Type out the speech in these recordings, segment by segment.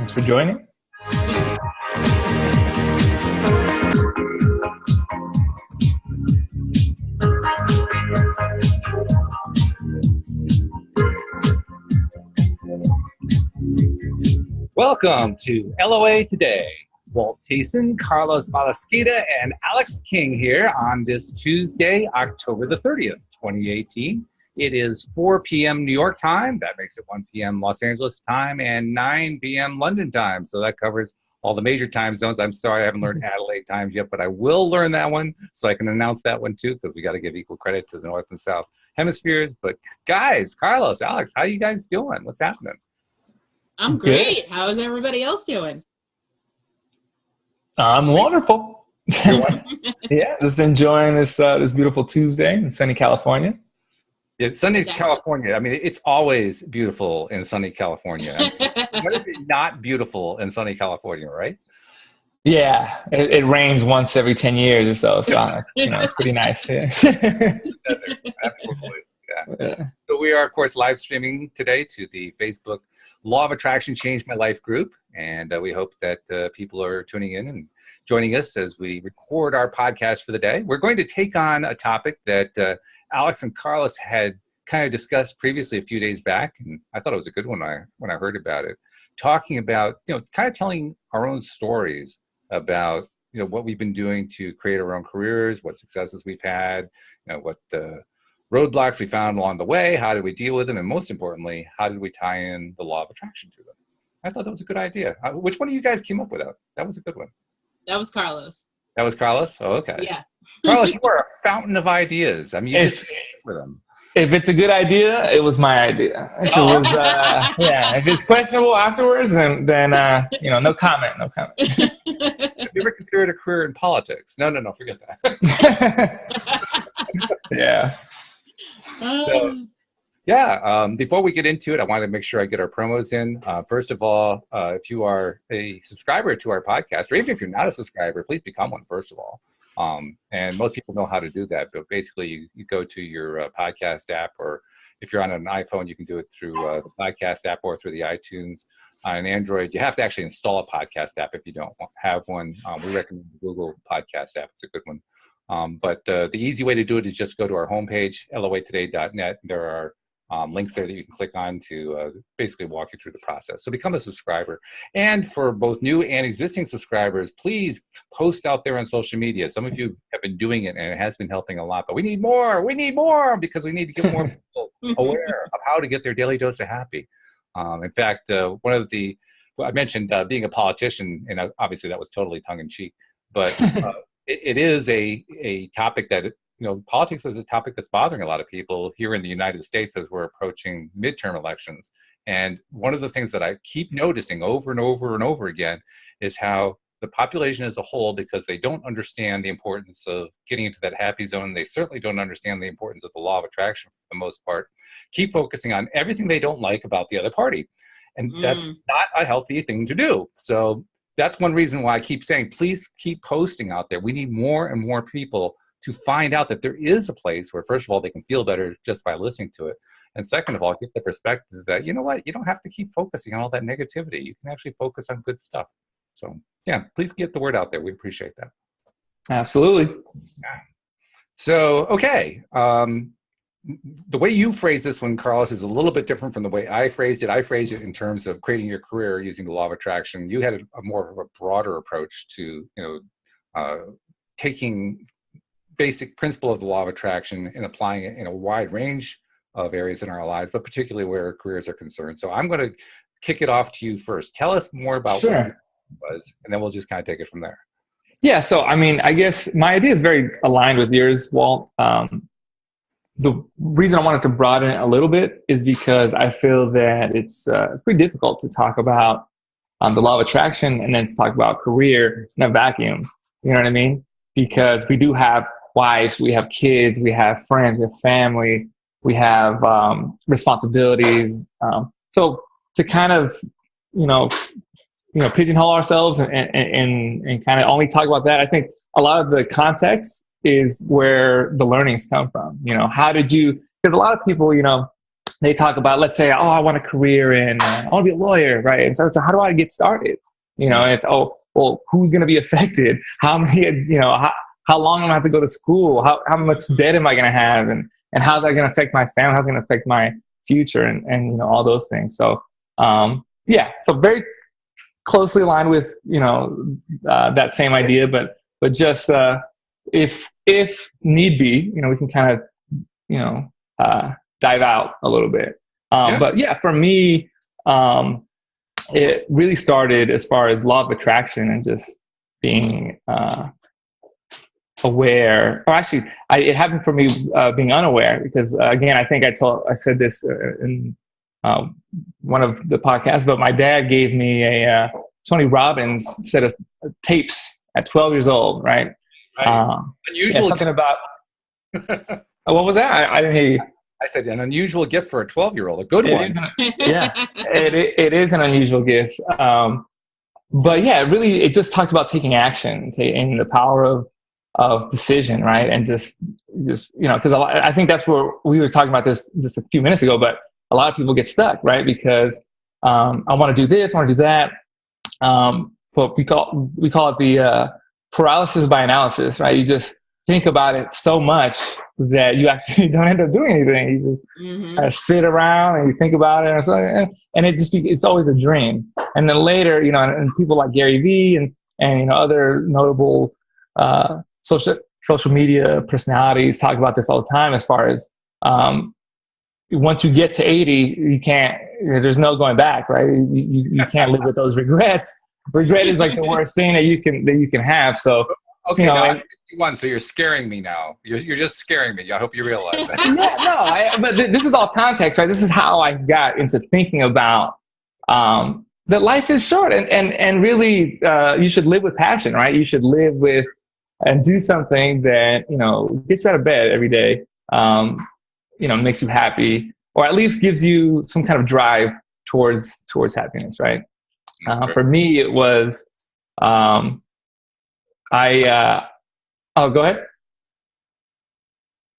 Thanks for joining. Welcome to LOA Today. Walt, Carlos Balasquita, and Alyx King here on this Tuesday, October the 30th, 2018. It is 4 p.m. New York time. That makes it 1 p.m. Los Angeles time and 9 p.m. London time. So that covers all the major time zones. I'm sorry I haven't learned Adelaide times yet, but I will learn that one so I can announce that one too, because we got to give equal credit to the North and South hemispheres. But guys, Carlos, Alyx, how you guys doing? What's happening? I'm great. How is everybody else doing? I'm wonderful. Yeah, just enjoying this beautiful Tuesday in sunny California. Yeah, sunny California. I mean, it's always beautiful in sunny California. I mean, what is it not beautiful in sunny California, right? Yeah, it rains once every 10 years or so. So, it's pretty nice. Yeah. Absolutely. Yeah. So we are, of course, live streaming today to the Facebook Law of Attraction Changed My Life group. And we hope that people are tuning in and joining us as we record our podcast for the day. We're going to take on a topic that Alyx and Carlos had kind of discussed previously a few days back. And I thought it was a good one when I heard about it. Talking about, kind of telling our own stories about, what we've been doing to create our own careers, what successes we've had, what roadblocks we found along the way, how did we deal with them, and most importantly, how did we tie in the law of attraction to them? I thought that was a good idea. Which one of you guys came up with that? That was a good one. That was Carlos. That was Carlos? Oh, okay. Yeah. Carlos, you are a fountain of ideas. I mean, you just with them. If it's a good idea, it was my idea. If it was, if it's questionable afterwards, then no comment. Have you ever considered a career in politics? No, forget that. Yeah. Before we get into it, I wanted to make sure I get our promos in. First of all, if you are a subscriber to our podcast, or even if you're not a subscriber, please become one, first of all. And most people know how to do that, but basically you go to your podcast app, or if you're on an iPhone, you can do it through the podcast app or through the iTunes. On an Android, you have to actually install a podcast app if you don't have one. We recommend the Google Podcast app. It's a good one. But the easy way to do it is just go to our homepage, loatoday.net. There are links there that you can click on to basically walk you through the process. So become a subscriber. And for both new and existing subscribers, please post out there on social media. Some of you have been doing it, and it has been helping a lot. But we need more. We need more, because we need to get more people aware of how to get their daily dose of happy. In fact, I mentioned being a politician, and obviously that was totally tongue-in-cheek. But it is a topic that, politics is a topic that's bothering a lot of people here in the United States as we're approaching midterm elections. And one of the things that I keep noticing over and over and over again is how the population as a whole, because they don't understand the importance of getting into that happy zone, they certainly don't understand the importance of the law of attraction for the most part, keep focusing on everything they don't like about the other party. And that's not a healthy thing to do. So that's one reason why I keep saying, please keep posting out there. We need more and more people to find out that there is a place where, first of all, they can feel better just by listening to it. And second of all, get the perspective that, you know what, you don't have to keep focusing on all that negativity. You can actually focus on good stuff. So, yeah, please get the word out there. We appreciate that. Absolutely. Yeah. So, okay. The way you phrased this one, Carlos, is a little bit different from the way I phrased it. I phrased it in terms of creating your career using the law of attraction. You had a more of a broader approach to, taking basic principle of the law of attraction and applying it in a wide range of areas in our lives, but particularly where careers are concerned. So I'm going to kick it off to you first. Tell us more about what it was, and then we'll just kind of take it from there. Yeah. So, I guess my idea is very aligned with yours, Walt. The reason I wanted to broaden it a little bit is because I feel that it's pretty difficult to talk about the law of attraction and then to talk about career in a vacuum. You know what I mean? Because we do have wives, we have kids, we have friends, we have family, we have responsibilities. So to kind of, pigeonhole ourselves and kind of only talk about that, I think a lot of the context is where the learnings come from. How did you, because a lot of people, they talk about, let's say, oh, I want a career in, I want to be a lawyer, right? And so it's how do I get started? You know, it's, oh, well, who's going to be affected? How many, you know, how long am I have to go to school? How much debt am I going to have? And how's that going to affect my family? How's it going to affect my future? And, you know, all those things. So, yeah, so very closely aligned with, you know, that same idea, but just, if need be, you know, we can kind of, you know, dive out a little bit. But yeah, for me, it really started as far as law of attraction and just being aware, or actually it happened for me being unaware, because again, I think I said this in one of the podcasts, but my dad gave me a Tony Robbins set of tapes at 12 years old, right? Unusual. Yeah, something about what was that? I didn't hear you. I said an unusual gift for a 12-year-old, a good one. Yeah, it is an unusual gift. But yeah, really, it just talked about taking action and the power of decision, right? And just you know, because I think that's where we were talking about this just a few minutes ago. But a lot of people get stuck, right? Because I want to do this, I want to do that. But we call it the paralysis by analysis, right? You just think about it so much that you actually don't end up doing anything. You just sit around and you think about it, and it's always a dream. And then later, you know, and people like Gary Vee and you know, other notable social media personalities talk about this all the time. As far as once you get to 80, you can't. There's no going back, right? You can't live with those regrets. Regret is like the worst thing that you can have. So okay, you know, now I'm 51, so you're scaring me now. You're just scaring me. I hope you realize that. Yeah, no, but this is all context, right? This is how I got into thinking about that life is short, and really you should live with passion, right? You should live with and do something that, you know, gets you out of bed every day, you know, makes you happy, or at least gives you some kind of drive towards happiness, right? For me, it was oh, go ahead.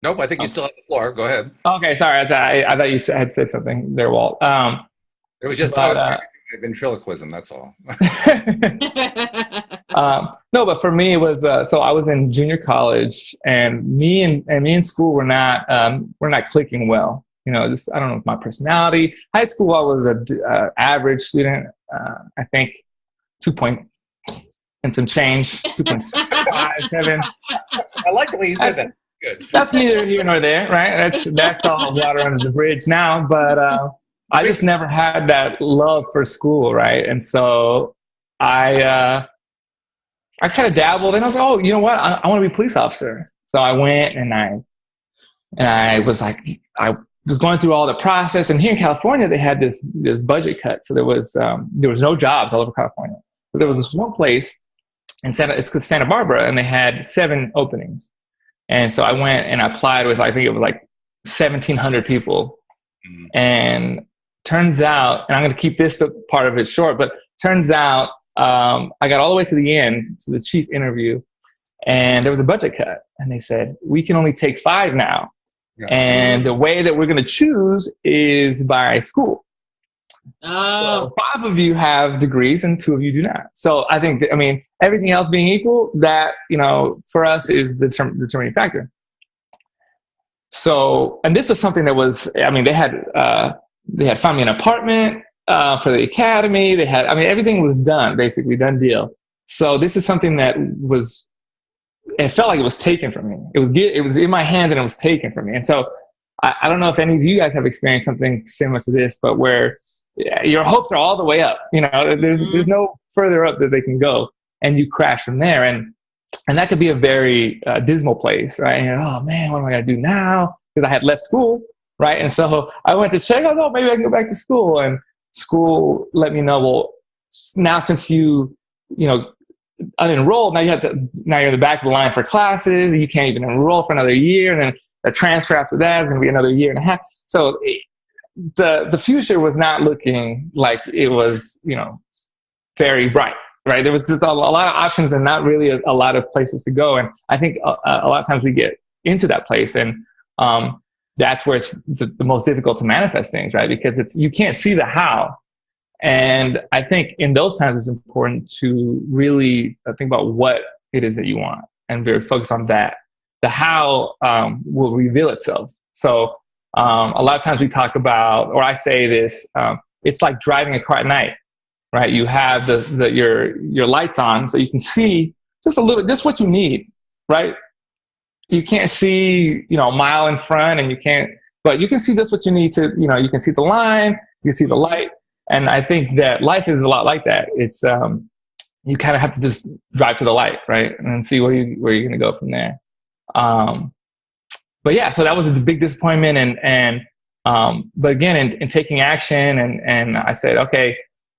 Nope, I think you still have the floor. Go ahead. Okay, sorry. I thought you had said something there, Walt. It was just ventriloquism. That's all. No, but for me, it was so I was in junior college, and me and school were not clicking well. You know, just I don't know, my personality. High school, I was a average student. I think 2 point and some change, 2.57. I like the way you said that. Good. That's neither here nor there, right? That's all water under the bridge now. But I just never had that love for school, right? And so I kind of dabbled, and I was like, oh, you know what? I want to be a police officer. So I went and I was like, I was going through all the process. And here in California, they had this budget cut, so there was no jobs all over California. But there was this one place in Santa Barbara, and they had 7 openings. And so I went and I applied with, I think it was like 1,700 people. Mm-hmm. And turns out, and I'm going to keep this part of it short, but turns out I got all the way to the end, to the chief interview, and there was a budget cut. And they said, we can only take 5 now. Yeah. And the way that we're going to choose is by school. Oh. So 5 of you have degrees and 2 of you do not. So I think, I mean, everything else being equal, that, you know, for us is the determining factor. So, and this was something that was, I mean, they had found me an apartment for the academy. They had, I mean, everything was done, basically done deal. So this is something that was, it felt like it was taken from me. It was in my hand and it was taken from me. And so I don't know if any of you guys have experienced something similar to this, but where your hopes are all the way up, you know, there's no further up that they can go, and you crash from there. And that could be a very dismal place, right? And, oh man, what am I going to do now? Because I had left school, right? And so I went to check, oh, maybe I can go back to school. And school let me know, well, now since you know, unenrolled, now you're in the back of the line for classes, you can't even enroll for another year, and then the transfer after that is going to be another year and a half. So the future was not looking like it was, you know, very bright, right? There was just a lot of options and not really a lot of places to go. And I think a lot of times we get into that place, and that's where it's the most difficult to manifest things, right? Because you can't see the how. And I think in those times, it's important to really think about what it is that you want and very focused on that. The how will reveal itself. So a lot of times we talk about, or I say this, it's like driving a car at night, right? You have your lights on so you can see just a little, just what you need, right? You can't see, a mile in front, but you can see just what you need to, you can see the line, you can see the light. And I think that life is a lot like that. It's, you kind of have to just drive to the light, right? And then see where you're going to go from there. But yeah, so that was a big disappointment. But again, in taking action and I said, okay,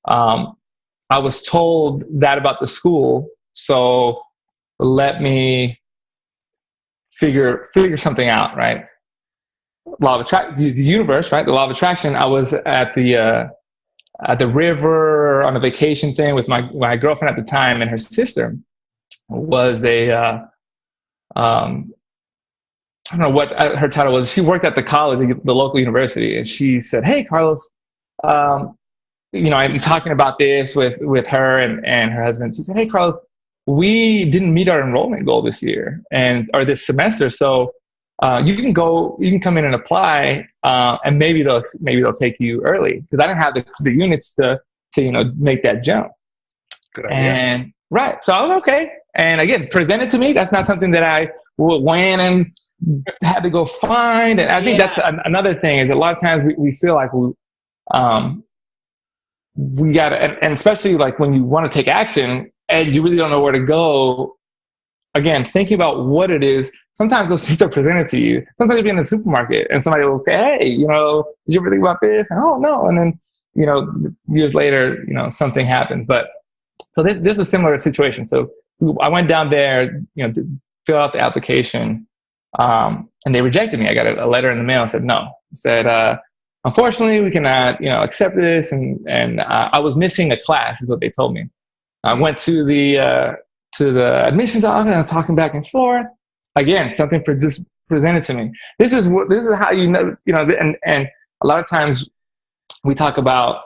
I was told that about the school. So let me figure something out, right? Law of attraction, the universe, right? The law of attraction. I was at the river on a vacation thing with my girlfriend at the time, and her sister was I don't know what her title was. She worked at the college, the local university, and she said, "Hey, Carlos, I'm talking about this with her and her husband." She said, "Hey, Carlos, we didn't meet our enrollment goal this year or this semester, so you can come in and apply, and maybe they'll take you early because I didn't have the units to make that jump." Good idea. And right, so I was okay. And again, presented to me. That's not something that I went and had to go find. And I think that's another thing is a lot of times we feel like we got to, and especially like when you want to take action and you really don't know where to go. Again, thinking about what it is. Sometimes those things are presented to you. Sometimes you'll be in the supermarket and somebody will say, "Hey, did you ever think about this?" And oh no, and then years later, something happened. But so this was a similar situation. So I went down there, to fill out the application, and they rejected me. I got a letter in the mail and said no. It said, unfortunately, we cannot, accept this. And I was missing a class, is what they told me. I went to the admissions office. I was talking back and forth. Again, something just presented to me. This is how and a lot of times we talk about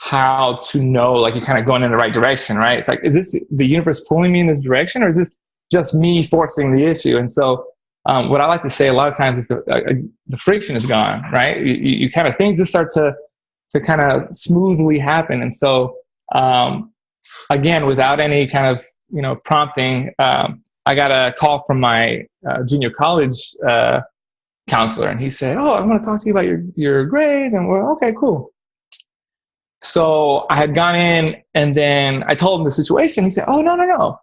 how to know, like you're kind of going in the right direction, right? It's like, is this the universe pulling me in this direction, or is this just me forcing the issue? And so what I like to say a lot of times is the friction is gone, right? You kind of, things just start to kind of smoothly happen. And so again, without any kind of prompting, I got a call from my junior college counselor, and he said, "Oh, I want to talk to you about your grades." And we're okay, cool. So I had gone in, and then I told him the situation. He said, "Oh, no.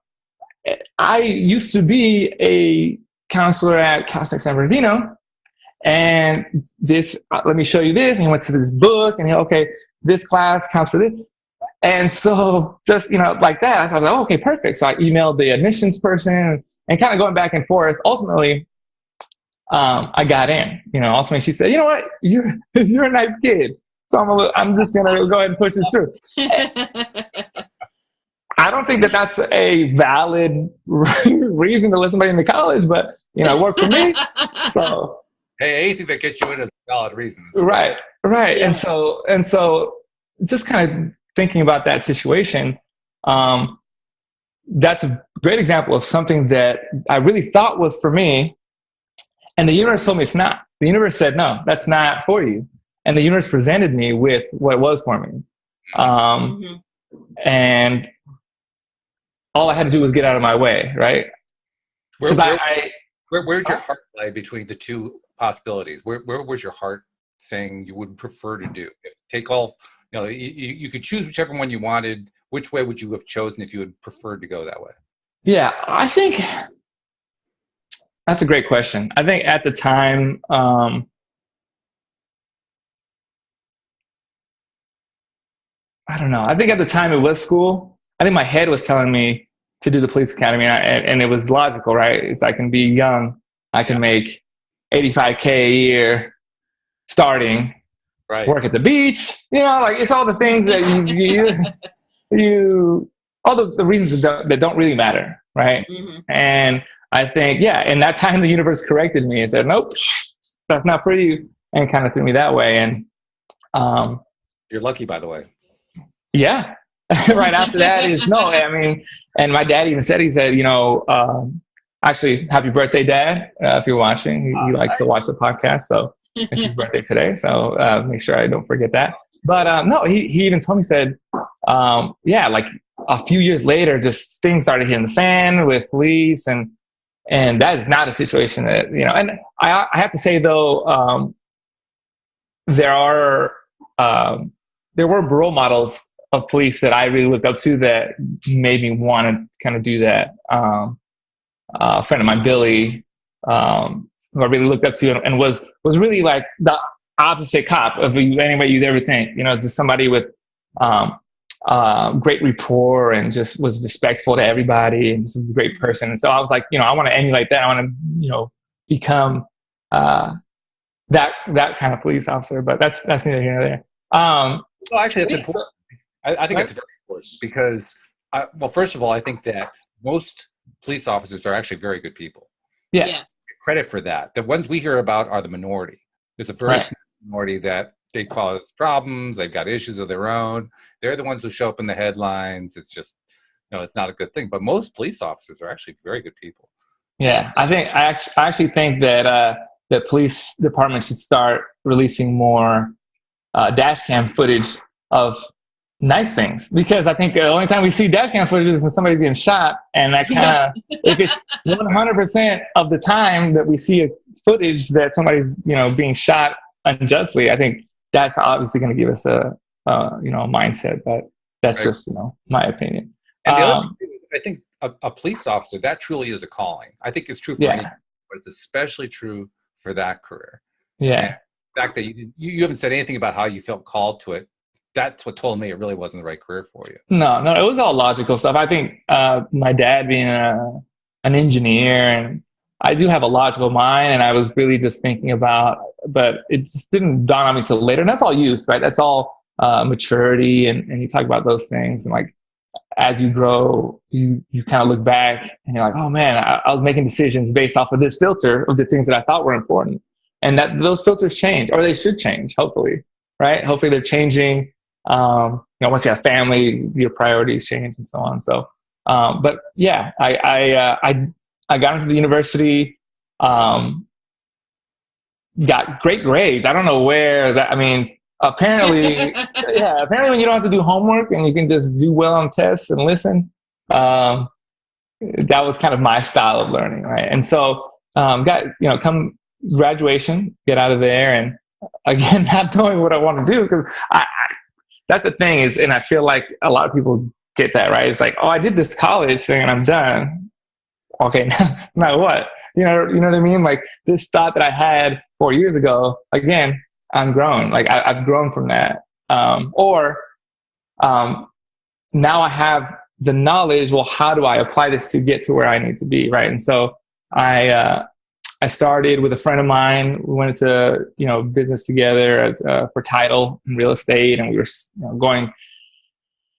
I used to be a counselor at Cal State San Bernardino, and this, let me show you this." And he went to this book, and this class counts for this. And so just, like that, I thought, oh, okay, perfect. So I emailed the admissions person and kind of going back and forth. Ultimately, I got in. Ultimately she said, "You know what? You're a nice kid. So I'm just going to go ahead and push this through." I don't think that that's a valid reason to let somebody into college, but, it worked for me. So, hey, anything that gets you in is a valid reason. Right. Yeah. And so just kind of thinking about that situation, that's a great example of something that I really thought was for me. And the universe told me it's not. The universe said, "No, that's not for you." And the universe presented me with what was for me. And all I had to do was get out of my way, right? Where did your heart lie between the two possibilities? Where was your heart saying you would prefer to do? Take all, you could choose whichever one you wanted. Which way would you have chosen if you had preferred to go that way? Yeah, I think that's a great question. I think at the time, I don't know. I think at the time it was school. I think my head was telling me to do the police academy, and it was logical, right? It's I can be young, I can make $85K a year starting, right? Work at the beach, like it's all the things that you all the reasons that don't really matter, right? And I think, in that time the universe corrected me and said, "Nope, that's not pretty, and kind of threw me that way. And You're lucky, by the way. yeah, right after that is no. I mean, and my dad even said, he said, actually, happy birthday, Dad. If you're watching, he likes to watch the podcast, so it's his birthday today. So make sure I don't forget that. But no, he even told me, said, like a few years later, just things started hitting the fan with police, and that is not a situation that, and I have to say though, there were role models of police that I really looked up to that made me want to kind of do that. A friend of mine, Billy, who I really looked up to, and was really like the opposite cop of anybody you'd ever think. Just somebody with great rapport and just was respectful to everybody and just a great person. And so I was like, I want to emulate that. I want to, become that kind of police officer. But that's neither here nor there. Well, actually, it's important. I think it's very important because, first of all, I think that most police officers are actually very good people. Yeah. Yes. Credit for that. The ones we hear about are the minority. There's a very small minority that they cause problems. They've got issues of their own. They're the ones who show up in the headlines. It's just, it's not a good thing. But most police officers are actually very good people. Yeah, I actually think that the police department should start releasing more dash cam footage of nice things, because I think the only time we see dash cam footage is when somebody's getting shot, and that kind of if it's 100% of the time that we see a footage that somebody's being shot unjustly, I think that's obviously going to give us a mindset. But that's just my opinion. And the other thing, I think a police officer, that truly is a calling. I think it's true for anyone, but it's especially true for that career. Yeah. And the fact that you haven't said anything about how you felt called to it, that's what told me it really wasn't the right career for you. No, it was all logical stuff. I think my dad being an engineer, and I do have a logical mind, and I was really just thinking about, but it just didn't dawn on me till later. And that's all youth, right? That's all maturity, and you talk about those things, and like as you grow, you kind of look back and you're like, oh man, I was making decisions based off of this filter of the things that I thought were important, and that those filters change, or they should change, hopefully, right? Hopefully they're changing. Once you have family, your priorities change and so on. So, but yeah, I got into the university, got great grades. I don't know where that, apparently, apparently when you don't have to do homework and you can just do well on tests and listen, that was kind of my style of learning. Right. And so, come graduation, get out of there, and again, not knowing what I want to do, because that's the thing is, and I feel like a lot of people get that, right? It's like, oh, I did this college thing and I'm done. Okay, now what? You know what I mean? Like this thought that I had 4 years ago, again, I'm grown. Like I've grown from that. Now I have the knowledge. Well, how do I apply this to get to where I need to be, right? And so I started with a friend of mine. We went into business together as for title and real estate, and we were going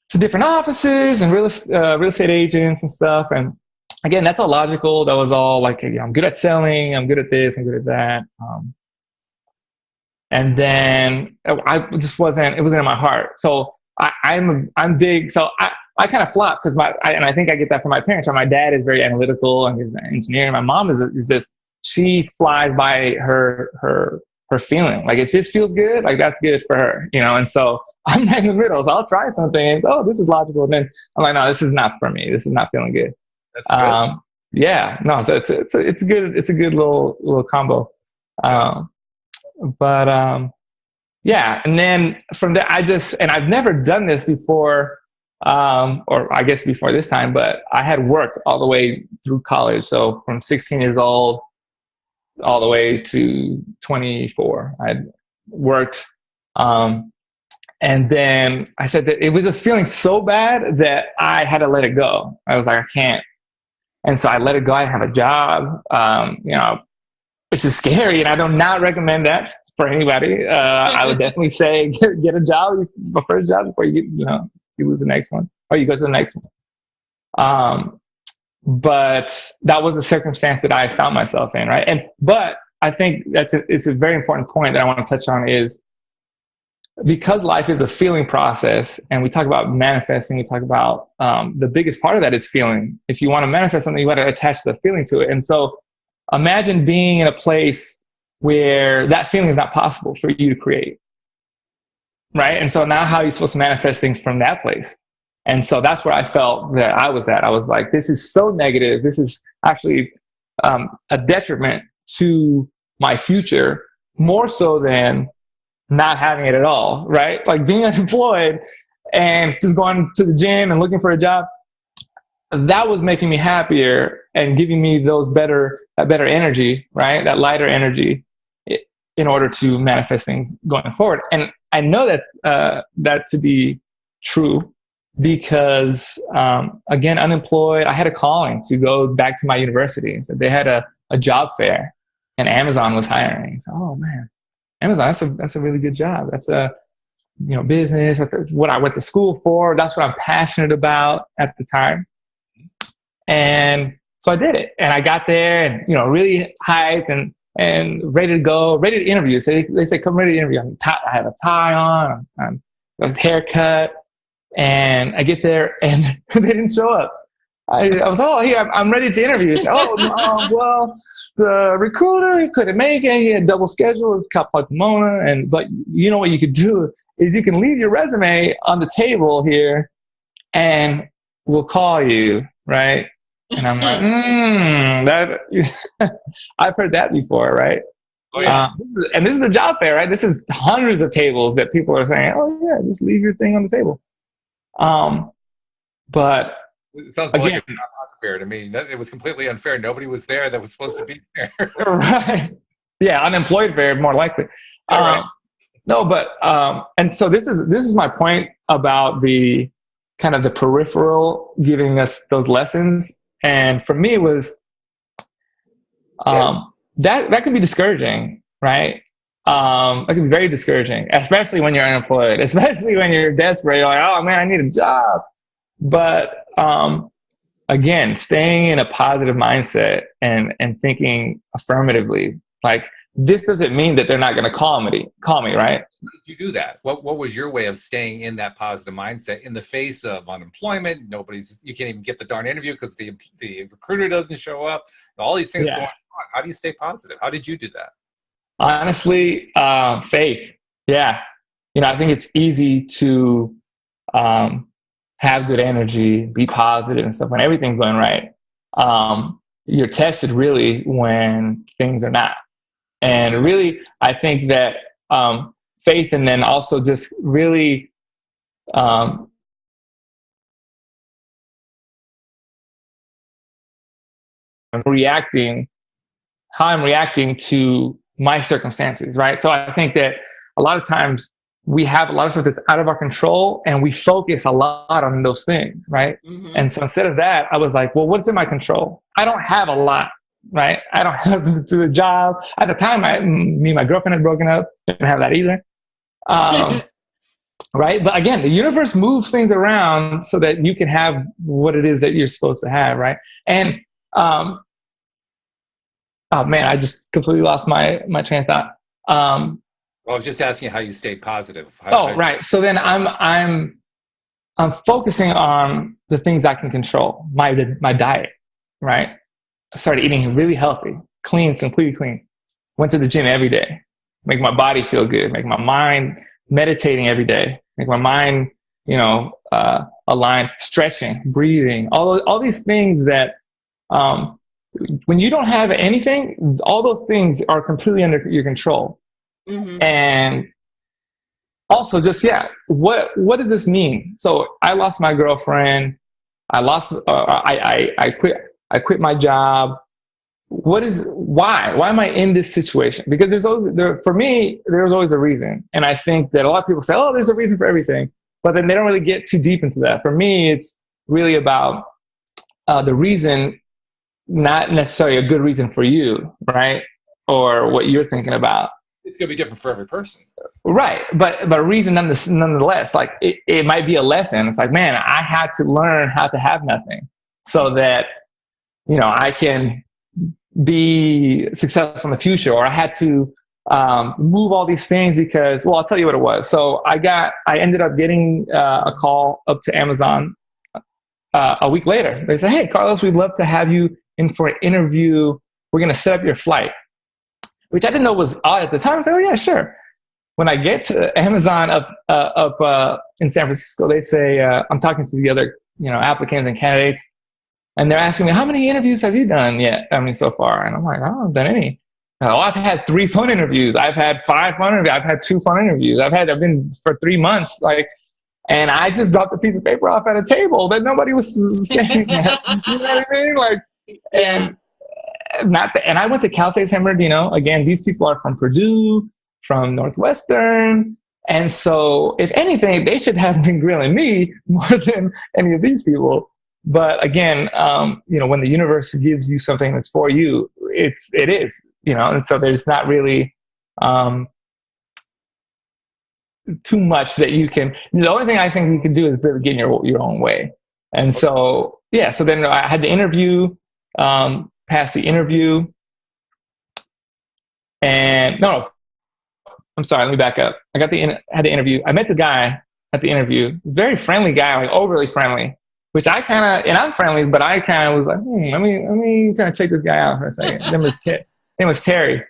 to different offices and real estate agents and stuff. And again, that's all logical. That was all like, I'm good at selling. I'm good at this. I'm good at that. And then I just wasn't. It wasn't in my heart. So I'm big. So I kind of flopped because and I think I get that from my parents. My dad is very analytical and he's an engineer. My mom is this. She flies by her feeling. Like if it feels good, like that's good for her, And so I'm in the middle. So I'll try something and this is logical. And then I'm like, no, this is not for me. This is not feeling good. That's good. Yeah, no. So it's a good little combo. Yeah. And then from there, I've never done this before. Or I guess before this time, but I had worked all the way through college. So from 16 years old all the way to 24, I had worked. And then I said that it was just feeling so bad that I had to let it go. I was like, I can't. And so I let it go. I have a job, which is scary. And I do not recommend that for anybody. I would definitely say get a job, the first job, before you lose the next one, or you go to the next one. But that was a circumstance that I found myself in, right? But I think it's a very important point that I want to touch on is because life is a feeling process, and we talk about manifesting, we talk about the biggest part of that is feeling. If you want to manifest something, you got to attach the feeling to it. And so imagine being in a place where that feeling is not possible for you to create. Right. And so now how are you supposed to manifest things from that place? And so that's where I felt that I was at. I was like, this is so negative. This is actually a detriment to my future, more so than not having it at all. Right. Like being unemployed and just going to the gym and looking for a job, that was making me happier and giving me that better energy, right? That lighter energy in order to manifest things going forward. And I know that to be true because, again, unemployed, I had a calling to go back to my university. So they had a job fair and Amazon was hiring. So, oh man, Amazon, that's a really good job. That's a, business. That's what I went to school for. That's what I'm passionate about at the time. And so I did it, and I got there and, really hyped and ready to go, ready to interview. So they say, come ready to interview. I have a tie on, I'm a haircut, and I get there and they didn't show up. I was, here, I'm ready to interview. Said, well, the recruiter, he couldn't make it. He had double schedule with Pomona. But you know what you could do is you can leave your resume on the table here and we'll call you, right? And I'm like, I've heard that before, right? Oh, yeah. And this is a job fair, right? This is hundreds of tables that people are saying, oh yeah, just leave your thing on the table. But it sounds again, like it's not unfair to me. It was completely unfair. Nobody was there that was supposed to be there. Right. Yeah, unemployed fair, more likely. Right. No, but and so this is my point about the kind of the peripheral giving us those lessons. And for me, it was that can be discouraging, right? That can be very discouraging, especially when you're unemployed, especially when you're desperate. You're like, oh man, I need a job. But again, staying in a positive mindset and thinking affirmatively, like this doesn't mean that they're not going to call me, right? How did you do that? What was your way of staying in that positive mindset in the face of unemployment? You can't even get the darn interview because the recruiter doesn't show up. All these things going on. How do you stay positive? How did you do that? Honestly, faith. Yeah. I think it's easy to have good energy, be positive and stuff when everything's going right. You're tested really when things are not. And really, I think that faith, and then also just really how I'm reacting to my circumstances, right? So I think that a lot of times we have a lot of stuff that's out of our control and we focus a lot on those things, right? Mm-hmm. And so instead of that, I was like, well, what's in my control? I don't have a lot, right? I don't have to do a job. At the time, me and my girlfriend had broken up. Didn't have that either. Right? But again, the universe moves things around so that you can have what it is that you're supposed to have, right? And oh man, I just completely lost my train of thought. I was just asking how you stay positive. Right. So then I'm focusing on the things I can control. My diet, right? I started eating really healthy, clean, completely clean. Went to the gym every day, make my body feel good, make my mind meditating every day, make my mind, aligned, stretching, breathing, all these things that when you don't have anything, all those things are completely under your control. Mm-hmm. And also just, what does this mean? So I lost my girlfriend. I quit my job. Why am I in this situation? Because for me, there's always a reason. And I think that a lot of people say, oh, there's a reason for everything, but then they don't really get too deep into that. For me, it's really about the reason, not necessarily a good reason for you, right? Or what you're thinking about. It's going to be different for every person. Right. But a reason nonetheless, like it might be a lesson. It's like, man, I had to learn how to have nothing so that, I can be successful in the future, or I had to move all these things because, well, I'll tell you what it was. So I ended up getting a call up to Amazon a week later. They said, "Hey, Carlos, we'd love to have you in for an interview. We're going to set up your flight," which I didn't know was odd at the time. I said, "Oh yeah, sure." When I get to Amazon up in San Francisco, they say, I'm talking to the other, applicants and candidates, and they're asking me, "How many interviews have you done yet? So far?" And I'm like, "I haven't done any." "Oh, I've had 3 phone interviews. I've had 5 phone interviews. I've had 2 phone interviews. I've been for 3 months." And I just dropped a piece of paper off at a table that nobody was standing at. You know what I mean? And I went to Cal State San Bernardino. Again, these people are from Purdue, from Northwestern. And so, if anything, they should have been grilling me more than any of these people. But again, when the universe gives you something that's for you, it is, and so there's not really too much that you can. The only thing I think you can do is really get in your own way. And so, so then I had the interview, passed the interview, and I'm sorry, let me back up. I had the interview. I met this guy at the interview. He's a very friendly guy, overly friendly, which I kind of, and I'm friendly, but I kind of was like, let me kind of check this guy out for a second. His name was Terry.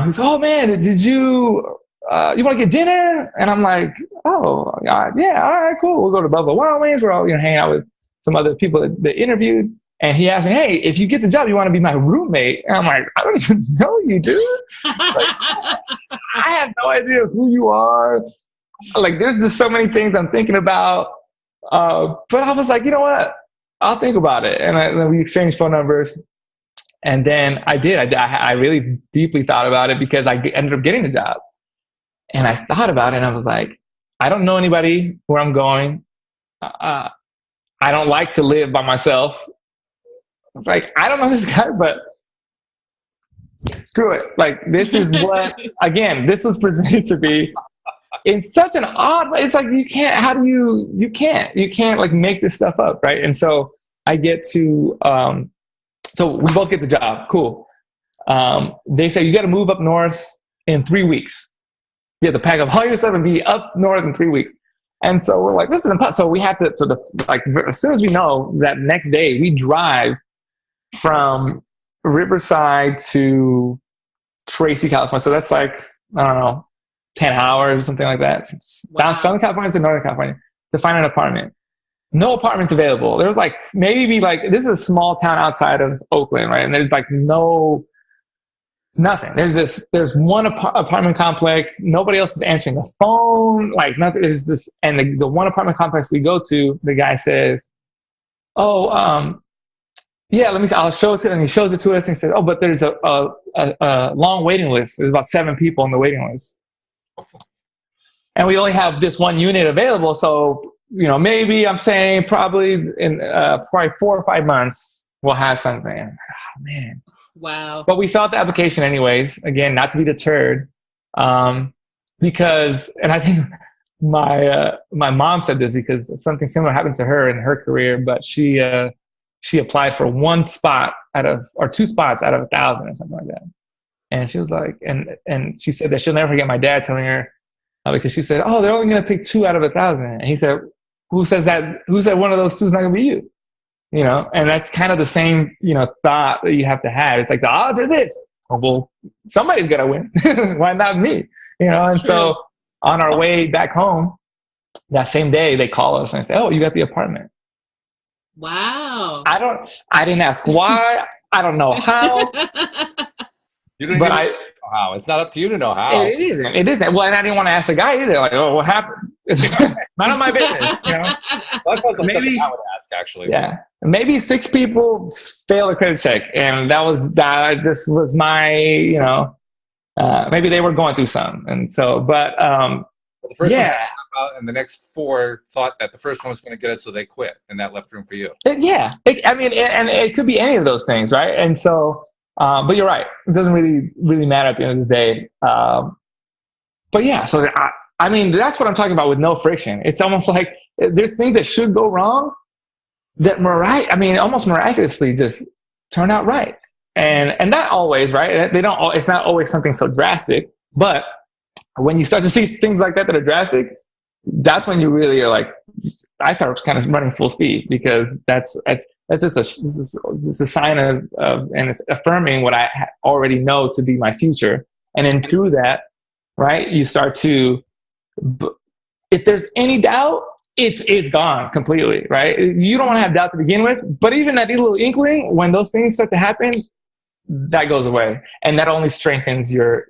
He's, "Oh man, did you want to get dinner?" And I'm like, "Oh, yeah, all right, cool. We'll go to Buffalo Wild Wings. We're all hanging out with some other people that interviewed." And he asked me, "Hey, if you get the job, you want to be my roommate?" And I'm like, "I don't even know you, dude. I have no idea who you are. There's just so many things I'm thinking about." But I was like, you know what? I'll think about it. And then we exchanged phone numbers. And then I did. I really deeply thought about it because I ended up getting the job. And I thought about it, and I was like, I don't know anybody where I'm going. I don't like to live by myself. I was like, I don't know this guy, but screw it. This is what, again, this was presented to me in such an odd way. It's like, you can't, you can't make this stuff up, right? And so I get to, so we both get the job. Cool. They say, you got to move up north in 3 weeks. You have to pack up all your stuff and be up north in 3 weeks. And so we're like, this is impossible. So we have to, as soon as we know, that next day we drive from Riverside to Tracy, California. So that's I don't know, 10 hours or something like that. Down Southern California to Northern California to find an apartment. No apartments available. There was maybe this is a small town outside of Oakland, right? And there's nothing. There's one apartment complex. Nobody else is answering the phone. Nothing. There's this, and the one apartment complex we go to, the guy says, "Oh, yeah, I'll show it to you." And he shows it to us and he says, "Oh, but there's a long waiting list. There's about 7 people on the waiting list. And we only have this one unit available. So, maybe I'm saying probably in probably 4 or 5 months, we'll have something." Oh, man. Wow. But we filled out the application anyways, again, not to be deterred. Because, and I think my mom said this because something similar happened to her in her career, but she applied for 1 spot or 2 spots out of 1,000 or something like that. And she was like, and she said that she'll never forget my dad telling her, because she said, "Oh, they're only going to pick 2 out of 1,000. And he said, who said one of those 2 is not going to be you?" And that's kind of the same, thought that you have to have. It's like, the odds are this. Oh, well, somebody's going to win. Why not me? And so on our way back home, that same day, they call us and say, "Oh, you got the apartment." Wow. I didn't ask why. I don't know how. You don't know how. It's not up to you to know how. It isn't. Well, and I didn't want to ask the guy either. "Oh, what happened?" It's none of my business. That's maybe I would ask, actually. Yeah, maybe 6 people failed a credit check, and that just was my, maybe they were going through something, and so, but the first one and the next 4 thought that the first one was going to get it, so they quit, and that left room for you. And it could be any of those things, right? And so, but you're right. It doesn't really matter at the end of the day. But yeah, so that's what I'm talking about with no friction. It's almost like there's things that should go wrong that almost miraculously just turn out right. and not always, right? They don't. It's not always something so drastic, but when you start to see things like that are drastic, that's when you really are like, I start kind of running full speed, because that's just a sign of and it's affirming what I already know to be my future. And then through that, right, you start to, if there's any doubt, it's gone completely, right? You don't want to have doubt to begin with, but even that little inkling, when those things start to happen, that goes away, and that only strengthens your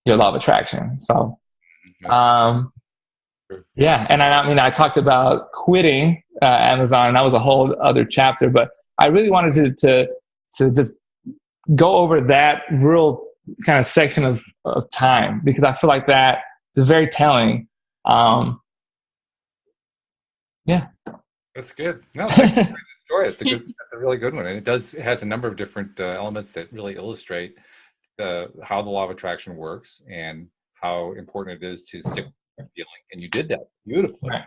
law of attraction. So, yeah. And I mean, I talked about quitting Amazon, and that was a whole other chapter, but I really wanted to just go over that real kind of section of time, because I feel like that is very telling. Yeah. That's good. No, thanks for the story. That's a really good one. And it has a number of different elements that really illustrate how the law of attraction works and how important it is to stick with your feeling. And you did that beautifully. Right.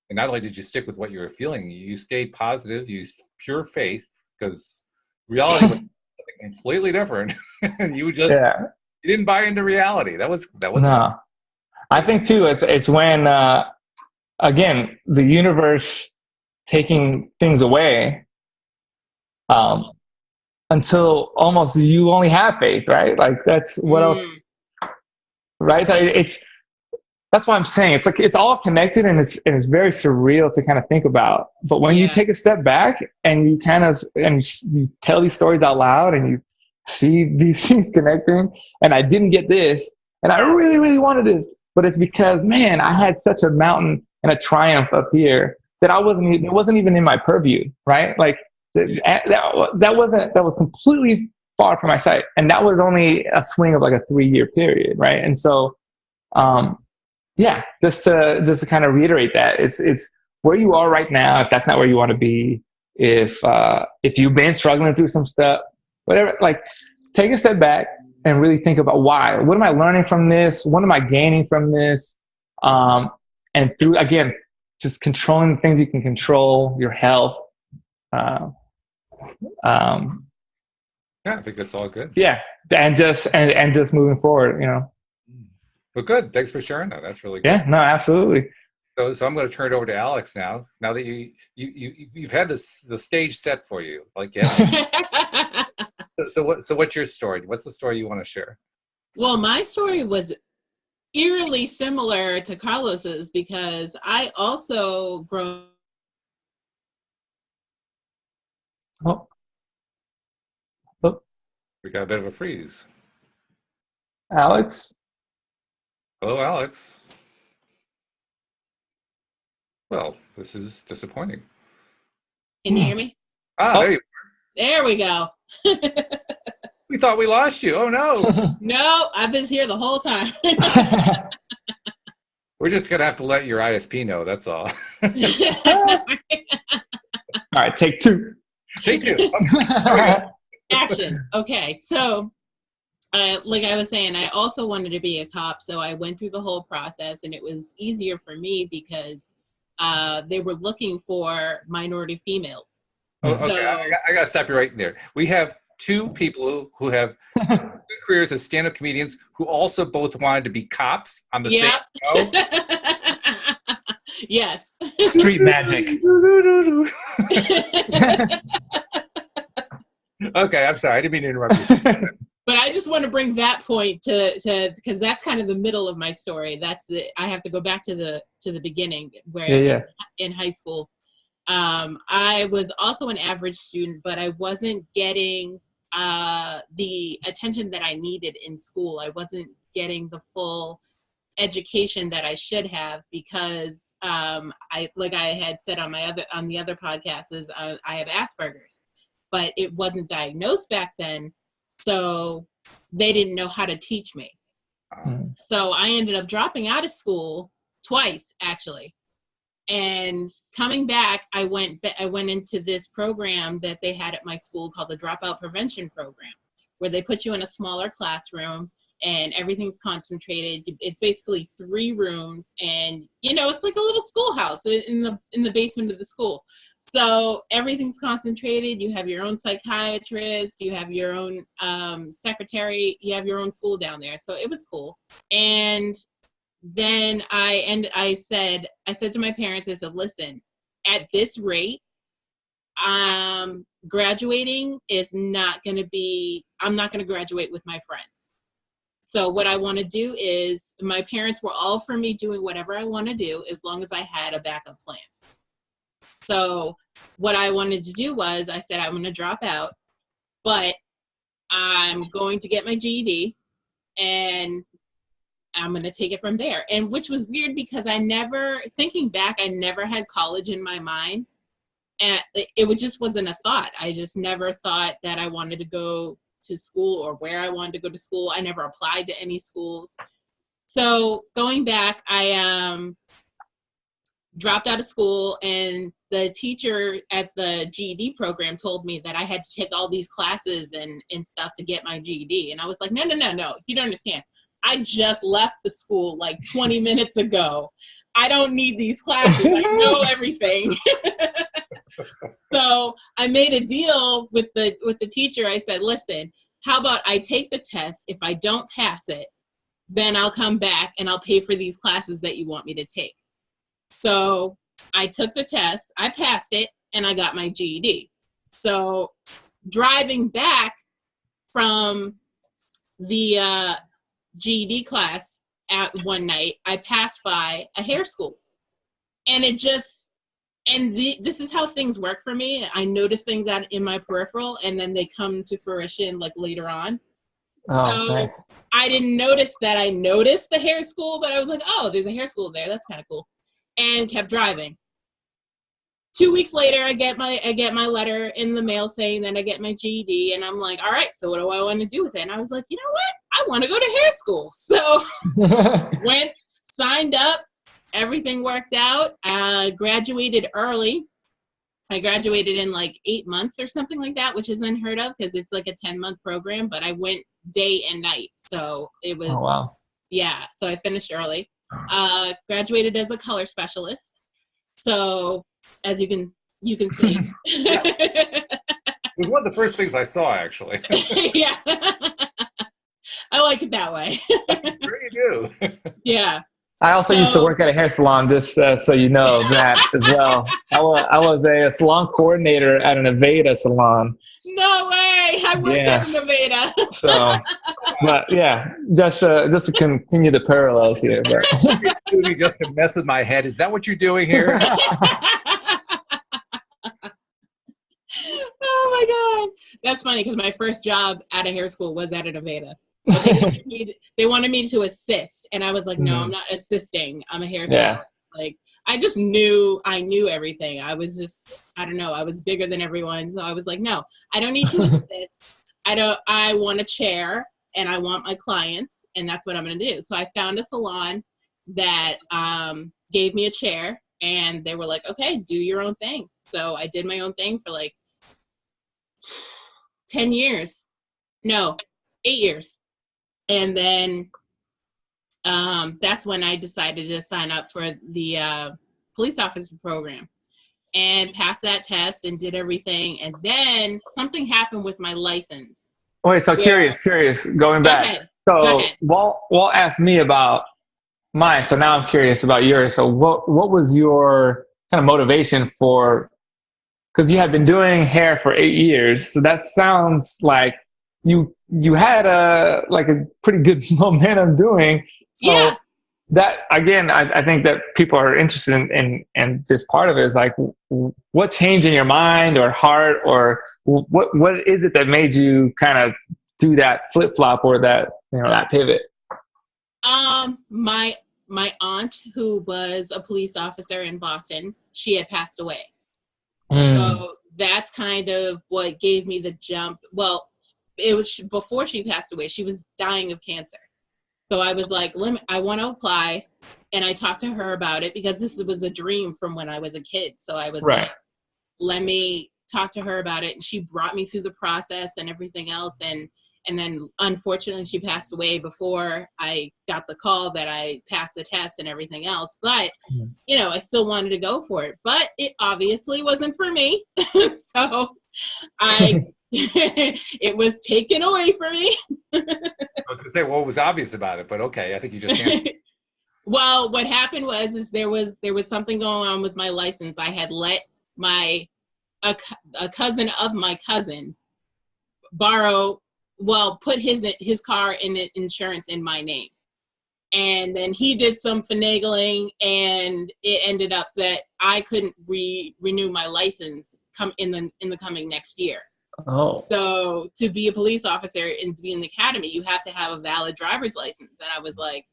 And not only did you stick with what you were feeling, you stayed positive, you used pure faith, because reality was something completely different. And you just you didn't buy into reality. That was no. I think too it's when again, the universe taking things away until almost you only have faith, right? Like that's what else, right? That's why I'm saying it's like it's all connected, and it's very surreal to kind of think about. But when you take a step back and you kind of you tell these stories out loud and you see these things connecting, and I didn't get this, and I really, really wanted this, but it's because, man, I had such a mountain and a triumph up here that it wasn't even in my purview, right? Like that was completely far from my sight, and that was only a swing of like a 3-year period, right? And so, just to kind of reiterate that, it's where you are right now. If that's not where you want to be, if you've been struggling through some stuff, whatever, like take a step back and really think about why. What am I learning from this? What am I gaining from this? And through, again, just controlling the things you can control, your health. I think that's all good. Yeah, and just moving forward, Well, good. Thanks for sharing that. That's really good. Yeah, no, absolutely. So I'm going to turn it over to Alyx now. Now that you've had the stage set for you, like So what's your story? What's the story you want to share? Well, my story was eerily similar to Carlos's, because I also grown. Oh. We got a bit of a freeze. Alyx? Hello, Alyx. Well, this is disappointing. Can you hear me? There you are. There we go. We thought we lost you. Oh, no. No, I've been here the whole time. We're just going to have to let your ISP know. That's all. All right, take two. Take two. Action. Okay, so like I was saying, I also wanted to be a cop, so I went through the whole process, and it was easier for me because they were looking for minority females. Oh, okay, so, I got to stop you right there. We have two people who have good careers as stand-up comedians who also both wanted to be cops on the same show. Yes. Street magic. Okay, I'm sorry. I didn't mean to interrupt you. But I just want to bring that point to because that's kind of the middle of my story. That's it. I have to go back to the beginning where in high school, I was also an average student, but I wasn't getting the attention that I needed in school. I wasn't getting the full education that I should have because like I had said on the other podcasts is I have Asperger's, but it wasn't diagnosed back then. So they didn't know how to teach me. So I ended up dropping out of school twice, actually. And coming back, I went into this program that they had at my school called the Dropout Prevention Program, where they put you in a smaller classroom and everything's concentrated. It's basically 3 rooms, and it's like a little schoolhouse in the basement of the school. So everything's concentrated. You have your own psychiatrist, you have your own secretary, you have your own school down there. So it was cool. And then I said to my parents, I said, listen, at this rate, graduating is not going to be, I'm not going to graduate with my friends. So what I want to do is, my parents were all for me doing whatever I want to do as long as I had a backup plan. So what I wanted to do was, I said, I'm going to drop out, but I'm going to get my GED and I'm going to take it from there. And which was weird because thinking back, I never had college in my mind. And it just wasn't a thought. I just never thought that I wanted to go to school or where I wanted to go to school. I never applied to any schools. So going back, I dropped out of school, and the teacher at the GED program told me that I had to take all these classes and stuff to get my GED. And I was like, no, you don't understand. I just left the school like 20 minutes ago. I don't need these classes. I know everything. So I made a deal with the teacher. I said, listen, how about I take the test? If I don't pass it, then I'll come back and I'll pay for these classes that you want me to take. So I took the test, I passed it, and I got my GED. So driving back from the GED class at one night, I passed by a hair school, and this is how things work for me. I notice things out in my peripheral, and then they come to fruition like later on. Oh, so nice. I didn't notice that I noticed the hair school, but I was like, oh, there's a hair school there. That's kind of cool. And kept driving. 2 weeks later, I get my letter in the mail saying that I get my GED, and I'm like, all right, so what do I want to do with it? And I was like, you know what? I want to go to hair school. So went, signed up, everything worked out. Graduated early. I graduated in like 8 months or something like that, which is unheard of because it's like a 10-month program, but I went day and night. So it was, oh, wow. Yeah, so I finished early. Graduated as a color specialist. So as you can see. It was one of the first things I saw, actually. Yeah. I like it that way. Sure you do. Yeah. I also used to work at a hair salon, just so you know that as well. I was a salon coordinator at an Aveda salon. No way! I worked at an Aveda. So, but yeah, just to continue the parallels here. But. Just to mess with my head. Is that what you're doing here? Oh my God. That's funny because my first job at a hair school was at an Aveda. They wanted me to assist, and I was like, no, I'm not assisting. I'm a hair stylist. Like, I just I knew everything. I was just, I don't know, I was bigger than everyone. So I was like, no, I don't need to assist. I want a chair, and I want my clients, and that's what I'm going to do. So I found a salon that gave me a chair, and they were like, okay, do your own thing. So I did my own thing for like 10 years. No, 8 years. And then that's when I decided to sign up for the police officer program and passed that test and did everything. And then something happened with my license. Wait, so curious, going back. Go ahead. Walt asked me about mine, so now I'm curious about yours. So what was your kind of motivation for, because you had been doing hair for 8 years, so that sounds like you had a pretty good momentum doing. So that, again, I think that people are interested in this part of it is like, what changed in your mind or heart, or what is it that made you kind of do that flip flop or that, that pivot? My aunt, who was a police officer in Boston, she had passed away. So that's kind of what gave me the jump. Well, it was before she passed away. She was dying of cancer. So I was like, I want to apply. And I talked to her about it because this was a dream from when I was a kid. So I was like, let me talk to her about it. And she brought me through the process and everything else. And And then unfortunately she passed away before I got the call that I passed the test and everything else. But, you know, I still wanted to go for it. But it obviously wasn't for me. So it was taken away from me. I was going to say, what was obvious about it? But okay, I think you just can't. Well, what happened was there was something going on with my license. I had let a cousin of my cousin put his car in insurance in my name. And then he did some finagling, and it ended up that I couldn't renew my license in the coming next year. Oh. So to be a police officer and to be in the academy, you have to have a valid driver's license. And I was like,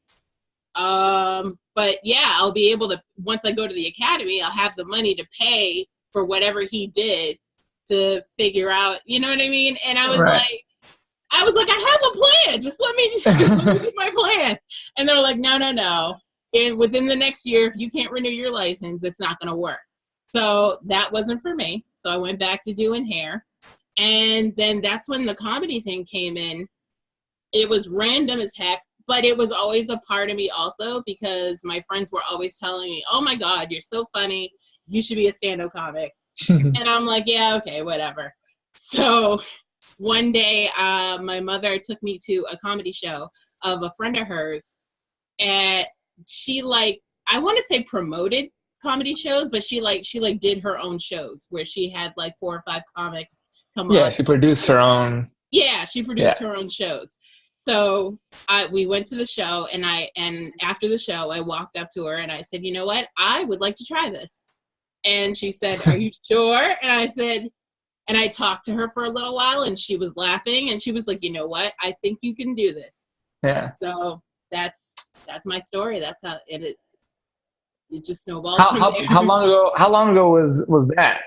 but yeah, I'll be able to, once I go to the academy, I'll have the money to pay for whatever he did to figure out, you know what I mean? And I was like, I have a plan. Just let me do my plan. And they were like, no. And within the next year, if you can't renew your license, it's not going to work. So that wasn't for me. So I went back to doing hair. And then that's when the comedy thing came in. It was random as heck, but it was always a part of me also, because my friends were always telling me, oh my God, you're so funny. You should be a stand-up comic. And I'm like, yeah, okay, whatever. So one day, my mother took me to a comedy show of a friend of hers. And she I want to say promoted comedy shows, but she did her own shows where she had 4 or 5 comics come on. Yeah, she produced her own. Yeah, she produced her own shows. So we went to the show, and after the show, I walked up to her and I said, you know what? I would like to try this. And she said, are you sure? And I said, and I talked to her for a little while, and she was laughing, and she was like, you know what? I think you can do this. Yeah. So that's my story. That's how it just snowballed from there. How long ago was that?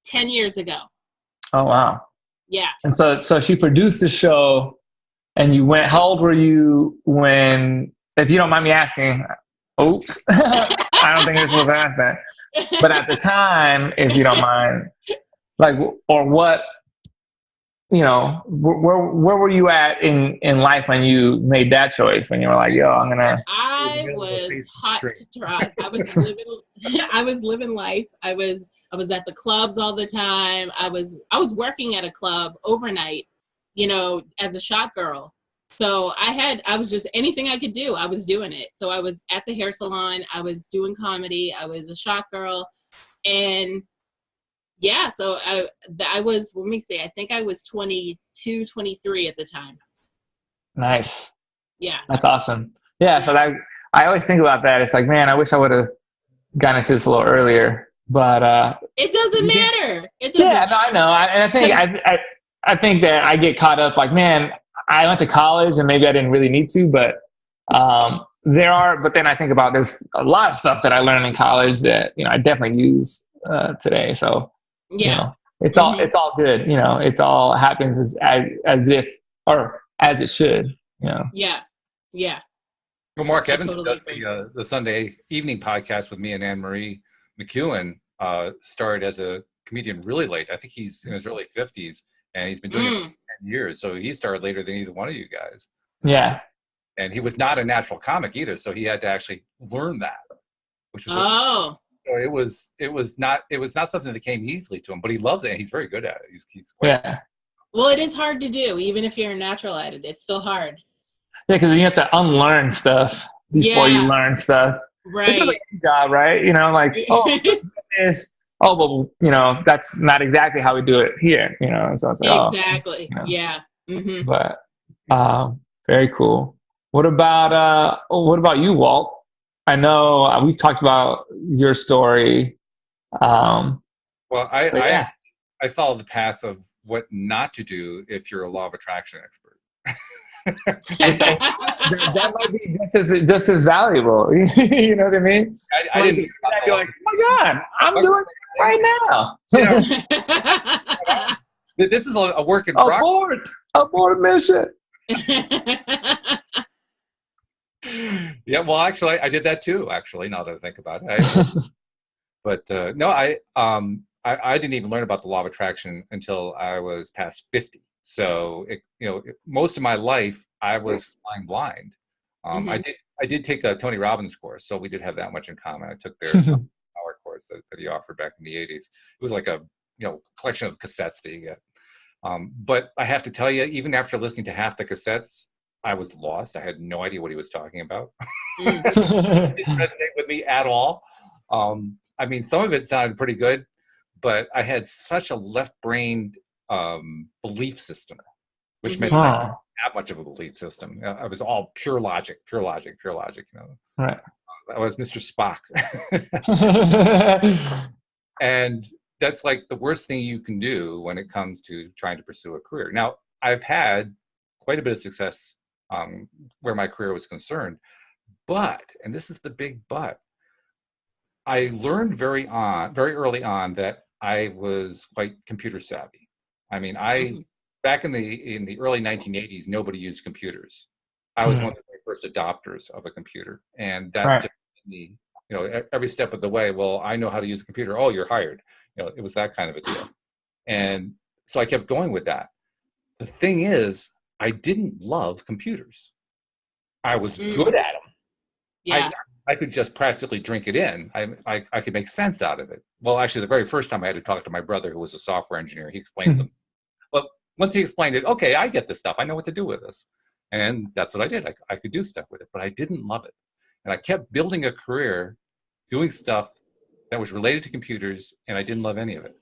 10 years ago. Oh, wow. Yeah. And so she produced the show, and you went, how old were you when, if you don't mind me asking, oops, I don't think you're supposed to ask that. But at the time, if you don't mind, or what, where were you at in life when you made that choice? When you were like, yo, I was hot to trot. I was living life. I was at the clubs all the time. I was working at a club overnight, as a shop girl. So I was just, anything I could do, I was doing it. So I was at the hair salon, I was doing comedy, I was a shop girl. And yeah, so I was, let me see, I think I was 22, 23 at the time. Nice. Yeah. That's awesome. Yeah. So I always think about that. It's like, man, I wish I would have gotten into this a little earlier, but it doesn't matter. No, I know. I think that I get caught up like, man, I went to college and maybe I didn't really need to, but but then I think about there's a lot of stuff that I learned in college that, I definitely use today. So, it's all good. It's all happens as if, or as it should, Yeah. Yeah. Well, Mark Evans does the Sunday evening podcast with me and Anne-Marie McEwen, started as a comedian really late. I think he's in his early 50s. And he's been doing it for 10 years. So he started later than either one of you guys. Yeah. And he was not a natural comic either. So he had to actually learn that. Which was so it was not something that came easily to him, but he loves it and he's very good at it. He's quite Well, it is hard to do, even if you're a natural at it. It's still hard. Yeah, because you have to unlearn stuff before you learn stuff. Right. It's like a job, right? Well, that's not exactly how we do it here, so it's like, exactly. Yeah. Mm-hmm. But very cool. What about you, Walt? I know we've talked about your story. Well, I follow the path of what not to do if you're a law of attraction expert. that might be just as valuable. You know what I mean? I didn't be like, oh my God, I'm doing it right now. This is a work in progress. Abort mission. Yeah, well, actually, I did that too. Actually, now that I think about it, but no, I didn't even learn about the law of attraction until I was past 50. So, most of my life I was flying blind. I did take a Tony Robbins course, so we did have that much in common. I took their power course that he offered back in the 80s. It was like a collection of cassettes that you get. But I have to tell you, even after listening to half the cassettes, I was lost. I had no idea what he was talking about. It didn't resonate with me at all. I mean, some of it sounded pretty good, but I had such a left-brained belief system, which meant I didn't have much of a belief system. I was all pure logic. Right. I was Mr. Spock. And that's like the worst thing you can do when it comes to trying to pursue a career. Now, I've had quite a bit of success where my career was concerned, but, and this is the big but, I learned very early on that I was quite computer savvy. I mean, back in the early 1980s, nobody used computers. I was one of the very first adopters of a computer, and that just made me, every step of the way. Well, I know how to use a computer. Oh, you're hired. It was that kind of a deal. And so I kept going with that. The thing is, I didn't love computers. I was good at them. Yeah. I could just practically drink it in. I could make sense out of it. Well, actually, the very first time I had to talk to my brother, who was a software engineer, he explained something. But once he explained it, okay, I get this stuff. I know what to do with this. And that's what I did. I could do stuff with it, but I didn't love it. And I kept building a career doing stuff that was related to computers, and I didn't love any of it.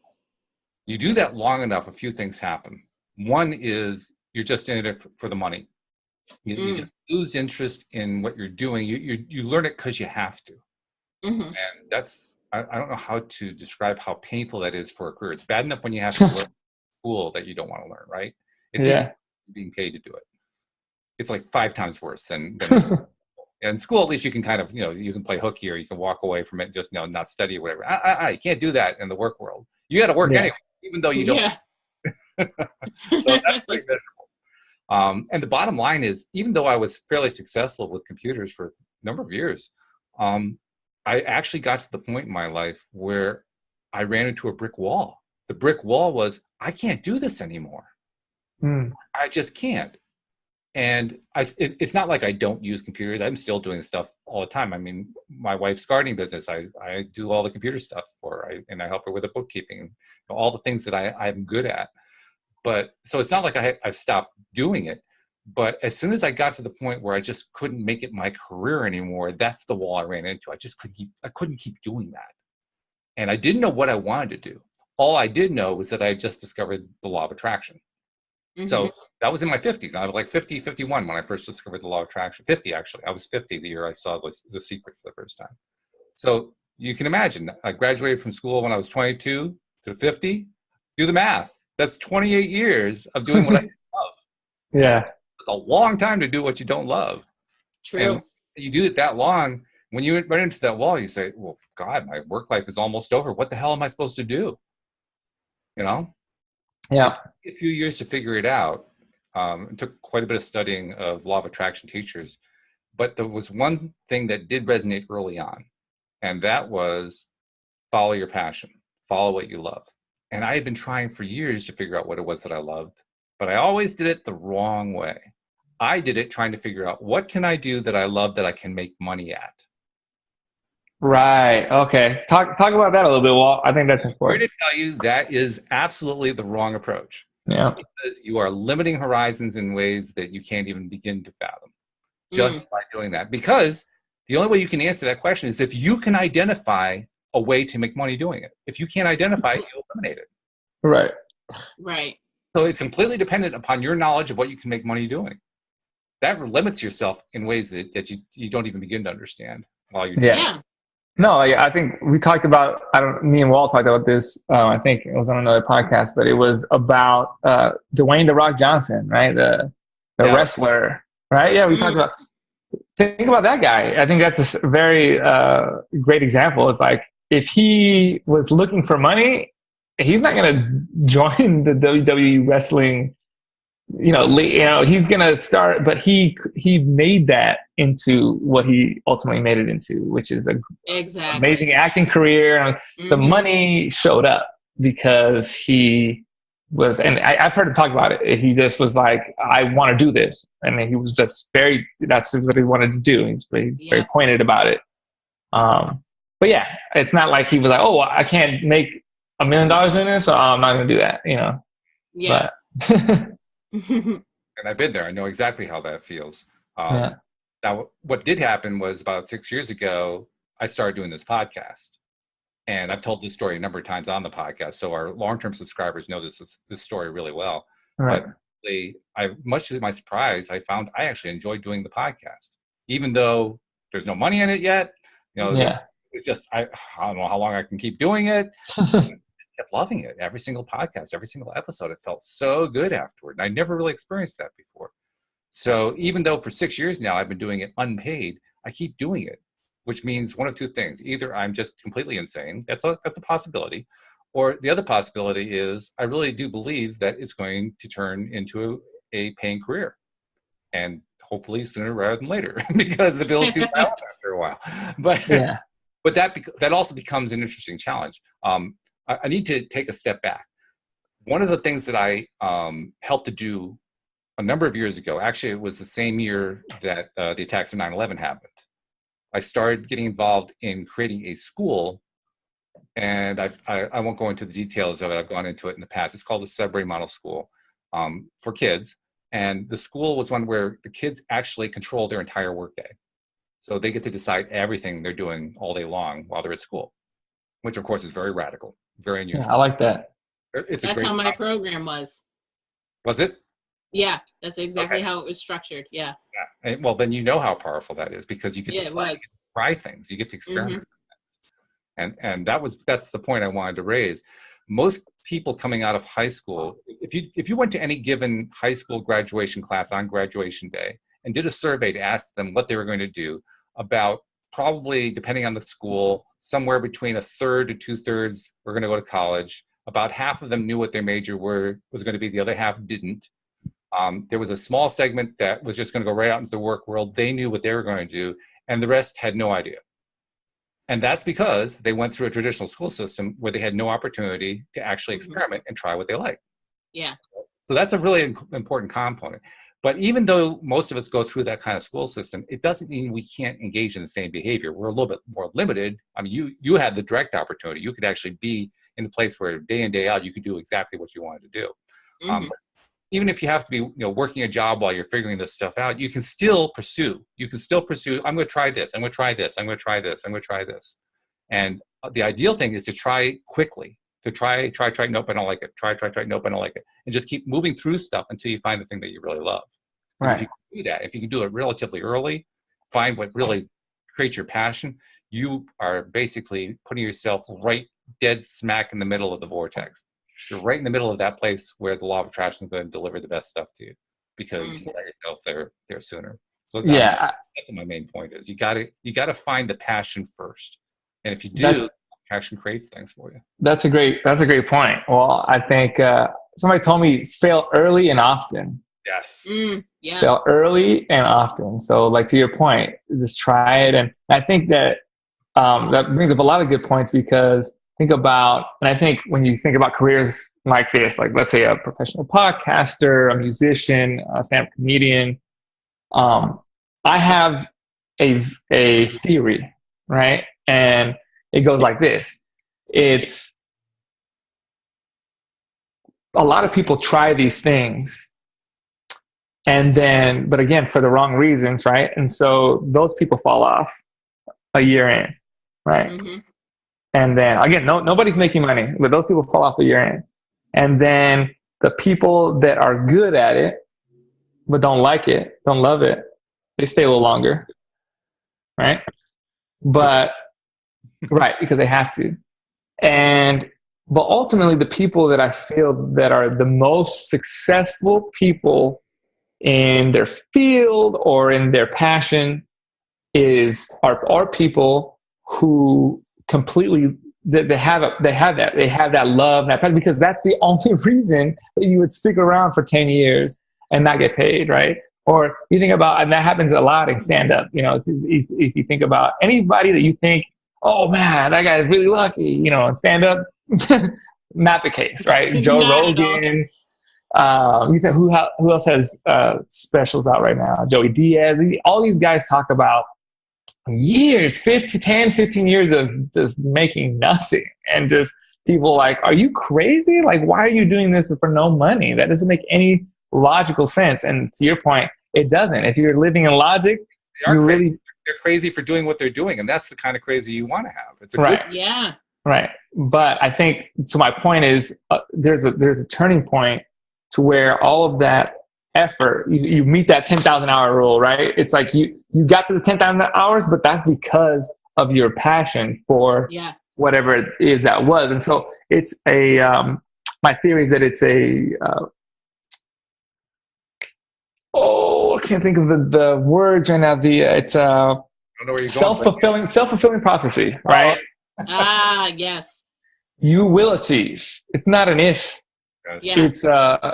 You do that long enough, a few things happen. One is you're just in it for the money. You just lose interest in what you're doing. You learn it because you have to. And that's, I don't know how to describe how painful that is for a career. It's bad enough when you have to learn school that you don't want to learn, right? It's being paid to do it. It's like 5 times worse than in school. At least you can kind of, you can play hooky, or you can walk away from it and just, not study or whatever. You can't do that in the work world. You got to work anyway, even though you don't. So that's pretty miserable. And the bottom line is, even though I was fairly successful with computers for a number of years, I actually got to the point in my life where I ran into a brick wall. The brick wall was, I can't do this anymore. I just can't. And it's not like I don't use computers. I'm still doing stuff all the time. I mean, my wife's gardening business, I do all the computer stuff for her, and I help her with the bookkeeping, all the things that I'm good at. But so it's not like I've stopped doing it. But as soon as I got to the point where I just couldn't make it my career anymore, that's the wall I ran into. I couldn't keep doing that. And I didn't know what I wanted to do. All I did know was that I had just discovered the law of attraction. So that was in my 50s. I was like 50, 51 when I first discovered the law of attraction. 50, actually. I was 50 the year I saw The Secret for the first time. So you can imagine, I graduated from school when I was 22 to 50. Do the math. That's 28 years of doing what I love. Yeah. It's a long time to do what you don't love. True. And you do it that long, when you run into that wall, you say, well, God, my work life is almost over. What the hell am I supposed to do? Yeah. A few years to figure it out. It took quite a bit of studying of law of attraction teachers, but there was one thing that did resonate early on, and that was follow your passion, follow what you love. And I had been trying for years to figure out what it was that I loved, but I always did it the wrong way. I did it trying to figure out, what can I do that I love that I can make money at? Right. Okay. Talk about that a little bit, Walt. I think that's important. I'm here to tell you that is absolutely the wrong approach. Yeah. Because you are limiting horizons in ways that you can't even begin to fathom just by doing that. Because the only way you can answer that question is if you can identify a way to make money doing it. If you can't identify it, you eliminate it. Right. Right. So it's completely dependent upon your knowledge of what you can make money doing. That limits yourself in ways that you don't even begin to understand while you're doing it. No, I think we talked about, me and Walt talked about this, I think it was on another podcast, but it was about Dwayne "The Rock" Johnson, right? The wrestler, right? Yeah, we talked about, think about that guy. I think that's a very great example. It's like, if he was looking for money, he's not going to join the WWE wrestling, he's going to start, but he made that into what he ultimately made it into, which is a amazing acting career. The money showed up, because he was, and I've heard him talk about it. He just was like, I want to do this. And he was just that's just what he wanted to do. He's very pointed about it. But yeah, it's not like he was like, oh, I can't make $1 million in this, so I'm not going to do that, Yeah. But And I've been there. I know exactly how that feels. Now, what did happen was about 6 years ago, I started doing this podcast. And I've told this story a number of times on the podcast, so our long-term subscribers know this story really well. Right. But much to my surprise, I found I actually enjoyed doing the podcast, even though there's no money in it yet. It's just I don't know how long I can keep doing it. I kept loving it. Every single podcast, every single episode, it felt so good afterward, and I never really experienced that before. So even though for 6 years now I've been doing it unpaid, I keep doing it. Which means one of two things. Either I'm just completely insane. That's a possibility. Or the other possibility is I really do believe that it's going to turn into a paying career. And hopefully sooner rather than later, because the bills get out after a while. But that also becomes an interesting challenge. I need to take a step back. One of the things that I helped to do a number of years ago, actually it was the same year that the attacks of 9/11 happened. I started getting involved in creating a school, and I won't go into the details of it. I've gone into it in the past. It's called the Sudbury Model School for kids. And the school was one where the kids actually control their entire workday. So they get to decide everything they're doing all day long while they're at school, which of course is very radical, very unusual. Yeah, I like that. That's how my program was. Was it? Yeah, that's exactly how it was structured. Yeah. And, well, then you know how powerful that is, because you get to try things, you get to experiment with things. And that's the point I wanted to raise. Most people coming out of high school, if you went to any given high school graduation class on graduation day and did a survey to ask them what they were going to do, about probably, depending on the school, somewhere between a third to 2/3 were going to go to college. About half of them knew what their major was going to be. The other half didn't. There was a small segment that was just going to go right out into the work world. They knew what they were going to do, and the rest had no idea. And that's because they went through a traditional school system where they had no opportunity to actually experiment and try what they like. Yeah. So that's a really important component. But even though most of us go through that kind of school system, it doesn't mean we can't engage in the same behavior. We're a little bit more limited. I mean, you had the direct opportunity. You could actually be in a place where day in, day out, you could do exactly what you wanted to do. Even if you have to be, working a job while you're figuring this stuff out, you can still pursue. I'm going to try this. I'm going to try this. I'm going to try this. I'm going to try this. And the ideal thing is to try quickly, to try, nope, I don't like it. Try, nope, I don't like it. And just keep moving through stuff until you find the thing that you really love. Right. If you can do that, if you can do it relatively early, find what really creates your passion, you are basically putting yourself right dead smack in the middle of the vortex. You're right in the middle of that place where the law of attraction is going to deliver the best stuff to you, because you let yourself there sooner. So that's what my main point is. You got to find the passion first, and if you do, passion creates things for you. That's a great point. Well, I think somebody told me fail early and often. Yes. Fail early and often. So, like, to your point, just try it, and I think that that brings up a lot of good points, because think about, and I think when you think about careers like this, like let's say a professional podcaster, a musician, a stand-up comedian, I have a theory, right? And it goes like this. It's a lot of people try these things, and then, but again, for the wrong reasons, right? And so those people fall off a year in, right? And then again, nobody's making money, but those people fall off a year in. And then the people that are good at it, but don't like it, don't love it, they stay a little longer, right? But, right, because they have to. But ultimately, the people that I feel that are the most successful people in their field or in their passion are people who completely, they have that love, that passion, because that's the only reason that you would stick around for 10 years and not get paid, right? Or you think about, and that happens a lot in stand-up, if you think about anybody that you think, oh man, that guy is really lucky, in stand-up, not the case, right? Joe Not at all. Rogan. Who else has specials out right now? Joey Diaz. All these guys talk about years, 15 years of just making nothing, and just people like, are you crazy? Like, why are you doing this for no money? That doesn't make any logical sense. And to your point, it doesn't. If you're living in logic, they're crazy for doing what they're doing, and that's the kind of crazy you want to have. It's a right. Good, yeah. Right. But I think, so my point is, there's a turning point to where all of that effort, you meet that 10,000 hour rule, right? It's like you got to the 10,000 hours, but that's because of your passion for whatever it is that was. And so it's my theory is that it's I can't think of the words right now. It's self-fulfilling prophecy, right? Yes. You will achieve. It's not an if. Yeah.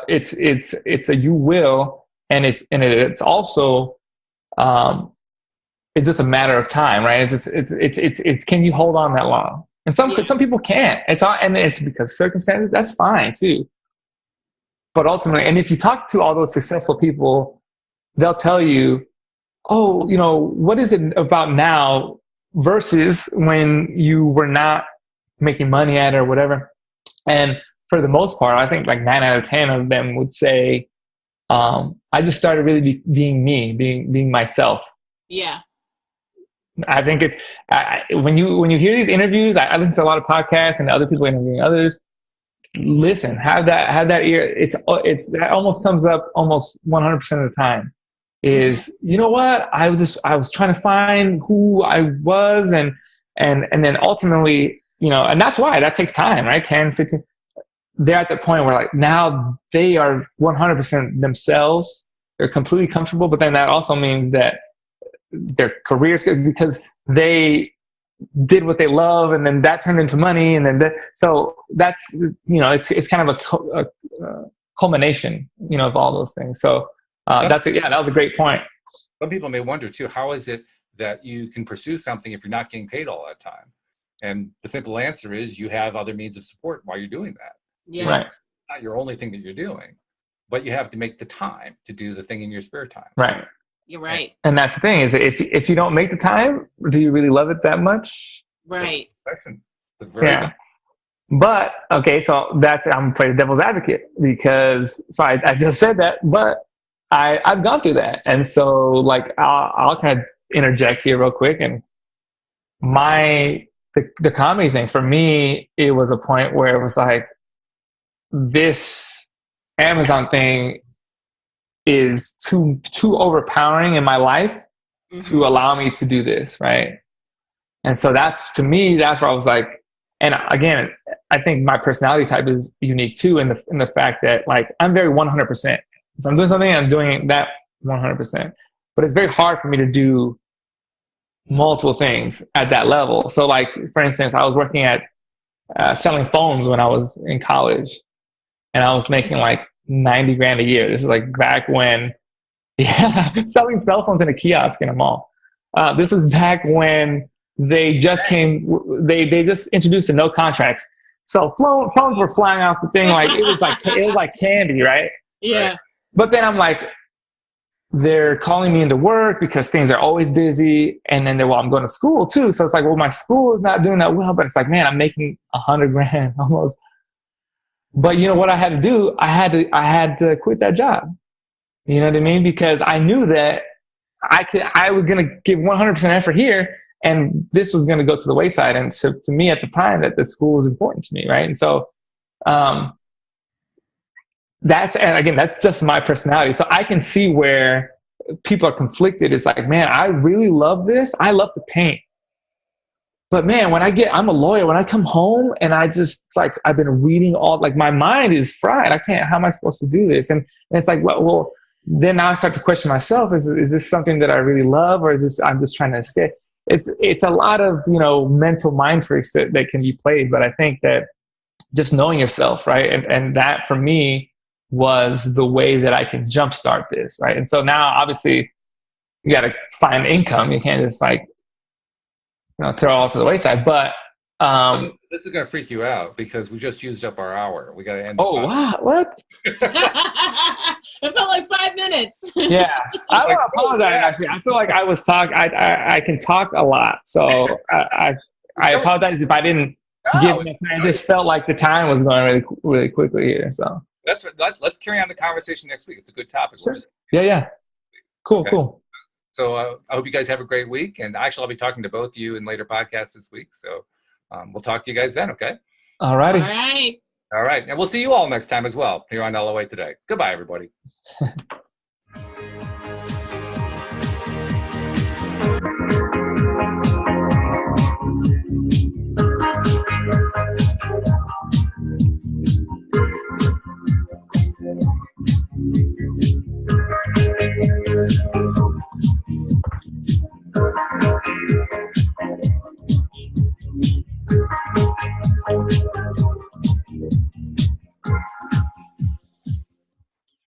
It's a you will, and it's also it's just a matter of time, right? It's can you hold on that long? And some people can't. It's because circumstances. That's fine too. But ultimately, and if you talk to all those successful people, they'll tell you, oh, what is it about now versus when you were not making money at it or whatever. And for the most part, I think like 9 out of 10 of them would say, I just started really being me, being myself. Yeah. I think it's when you hear these interviews, I listen to a lot of podcasts and other people interviewing others. Listen, have that ear. That almost comes up almost 100% of the time. Is, you know what? I was trying to find who I was, and then ultimately, and that's why that takes time, right? 10, 15. They're at the point where like now they are 100% themselves. They're completely comfortable, but then that also means that their careers, because they did what they love, and then that turned into money, and then so that's it's kind of a culmination, of all those things. So that was a great point. Some people may wonder too, how is it that you can pursue something if you're not getting paid all that time? And the simple answer is you have other means of support while you're doing that. Yes. Right. It's not your only thing that you're doing, but you have to make the time to do the thing in your spare time. Right. You're right. And that's the thing, is if you don't make the time, do you really love it that much? Right. Listen, it's a very good. But okay, so I'm playing the devil's advocate, because I just said that, but I've gone through that, and so like I'll kind of interject here real quick. And the comedy thing for me, it was a point where it was like, this Amazon thing is too overpowering in my life to allow me to do this, right? And so to me, that's where I was like, and again, I think my personality type is unique too, in the fact that like I'm very 100%. If I'm doing something, I'm doing that 100%. But it's very hard for me to do multiple things at that level. So like, for instance, I was working at selling phones when I was in college, and I was making like $90,000 a year. This is like back when, selling cell phones in a kiosk in a mall. This was back when they just introduced the no contracts. So phones were flying off the thing like it was like candy, right? Yeah. Right. But then I'm like, they're calling me into work because things are always busy, and then I'm going to school too. So it's like, well, my school is not doing that well, but it's like, man, I'm making $100,000 almost. But you know what I had to do? I had to quit that job. You know what I mean? Because I knew that I was going to give 100% effort here, and this was going to go to the wayside. And so to me at the time, that the school was important to me, right? And so that's just my personality. So I can see where people are conflicted. It's like, man, I really love this. I love to paint. But man, I'm a lawyer. When I come home and I just like, I've been reading my mind is fried. How am I supposed to do this? And it's like, well, then now I start to question myself. Is this something that I really love, or is this, I'm just trying to escape? It's a lot of, mental mind tricks that can be played. But I think that just knowing yourself, right? And that for me was the way that I can jumpstart this, right? And so now obviously you got to find income. You can't just like, throw it all to the wayside. But This is going to freak you out because we just used up our hour. We got to end. Oh, wow. What? It felt like 5 minutes. Yeah. I want to apologize, actually. I feel like I was talking. I can talk a lot. So I apologize if I didn't give enough time. I just felt like the time was going really, really quickly here. So let's carry on the conversation next week. It's a good topic. Sure. Yeah. Cool, okay. Cool. So I hope you guys have a great week. And actually, I'll be talking to both of you in later podcasts this week. So we'll talk to you guys then, okay? All righty. All right. All right. And we'll see you all next time as well here on LOA Today. Goodbye, everybody.